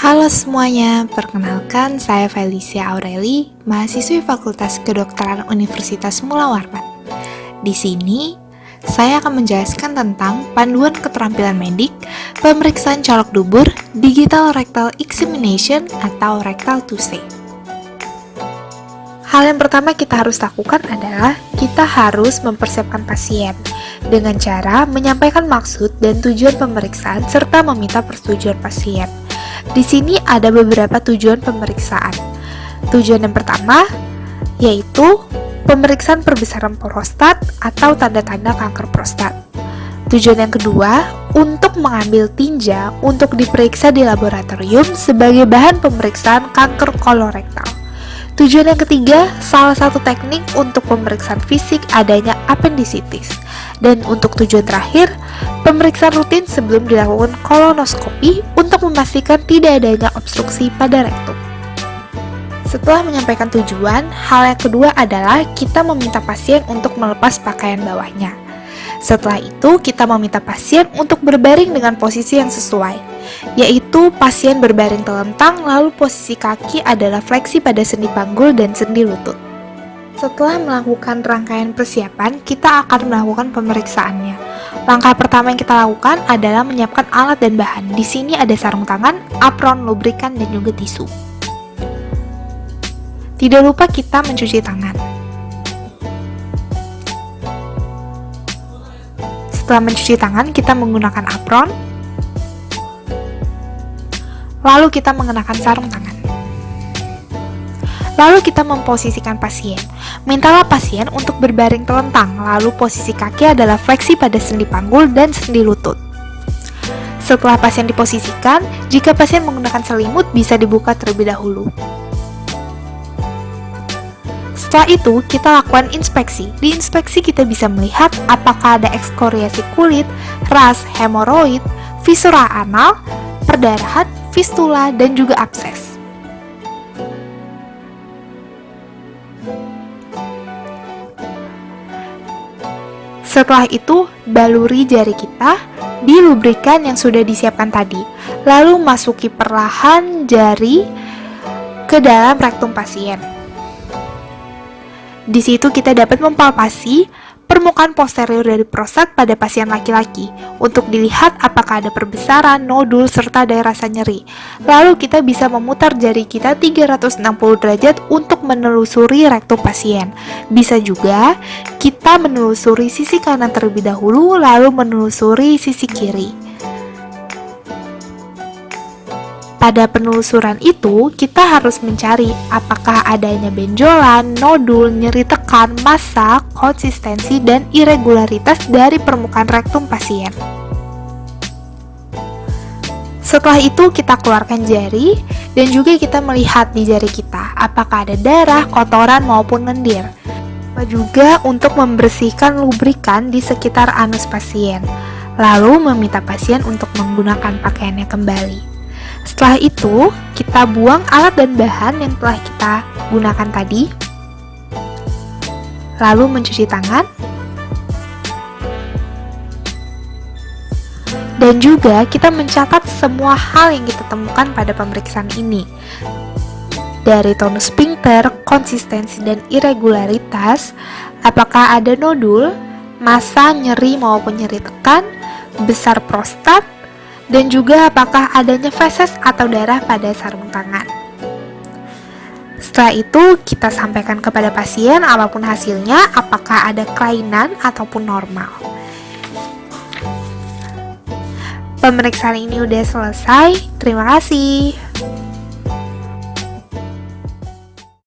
Halo semuanya, perkenalkan saya Felicia Aureli, mahasiswi Fakultas Kedokteran Universitas Mula Warman. Di sini, saya akan menjelaskan tentang panduan keterampilan medik, pemeriksaan colok dubur, digital rectal examination atau rectal 2C. Hal yang pertama kita harus lakukan adalah kita harus mempersiapkan pasien dengan cara menyampaikan maksud dan tujuan pemeriksaan serta meminta persetujuan pasien. Di sini ada beberapa tujuan pemeriksaan. Tujuan yang pertama yaitu pemeriksaan perbesaran prostat atau tanda-tanda kanker prostat. Tujuan yang kedua untuk mengambil tinja untuk diperiksa di laboratorium sebagai bahan pemeriksaan kanker kolorektal. Tujuan yang ketiga, salah satu teknik untuk pemeriksaan fisik adanya appendicitis. Dan untuk tujuan terakhir, pemeriksaan rutin sebelum dilakukan kolonoskopi untuk memastikan tidak adanya obstruksi pada rektum. Setelah menyampaikan tujuan, hal yang kedua adalah kita meminta pasien untuk melepas pakaian bawahnya. Setelah itu, kita meminta pasien untuk berbaring dengan posisi yang sesuai, yaitu pasien berbaring telentang lalu posisi kaki adalah fleksi pada sendi panggul dan sendi lutut. Setelah melakukan rangkaian persiapan, kita akan melakukan pemeriksaannya. Langkah pertama yang kita lakukan adalah menyiapkan alat dan bahan. Di sini ada sarung tangan, apron, lubrikan, dan juga tisu. Tidak lupa kita mencuci tangan. Setelah mencuci tangan, kita menggunakan apron, lalu kita mengenakan sarung tangan. Lalu kita memposisikan pasien. Mintalah pasien untuk berbaring telentang, lalu posisi kaki adalah fleksi pada sendi panggul dan sendi lutut. Setelah pasien diposisikan, jika pasien menggunakan selimut bisa dibuka terlebih dahulu. Setelah itu, kita lakukan inspeksi. Di inspeksi kita bisa melihat apakah ada ekskoriasi kulit, ras, hemoroid, fisura anal, perdarahan, fistula, dan juga abses. Setelah itu, baluri jari kita dilubrikan yang sudah disiapkan tadi, lalu masuki perlahan jari ke dalam rektum pasien. Di situ kita dapat mempalpasi permukaan posterior dari prostat pada pasien laki-laki untuk dilihat apakah ada perbesaran, nodul, serta ada rasa nyeri. Lalu kita bisa memutar jari kita 360 derajat untuk menelusuri rektum pasien. Bisa juga kita menelusuri sisi kanan terlebih dahulu, lalu menelusuri sisi kiri. Pada penelusuran itu, kita harus mencari apakah adanya benjolan, nodul, nyeri tekan, massa, konsistensi, dan irregularitas dari permukaan rektum pasien. Setelah itu, kita keluarkan jari, dan juga kita melihat di jari kita apakah ada darah, kotoran, maupun lendir. Juga untuk membersihkan lubrikan di sekitar anus pasien, lalu meminta pasien untuk menggunakan pakaiannya kembali. Setelah itu, kita buang alat dan bahan yang telah kita gunakan tadi, lalu mencuci tangan, dan juga kita mencatat semua hal yang kita temukan pada pemeriksaan ini. Dari tonus sphincter, konsistensi dan irregularitas, apakah ada nodul, massa, nyeri maupun nyeri tekan, besar prostat, dan juga apakah adanya feses atau darah pada sarung tangan. Setelah itu, kita sampaikan kepada pasien apapun hasilnya, apakah ada kelainan ataupun normal. Pemeriksaan ini udah selesai. Terima kasih.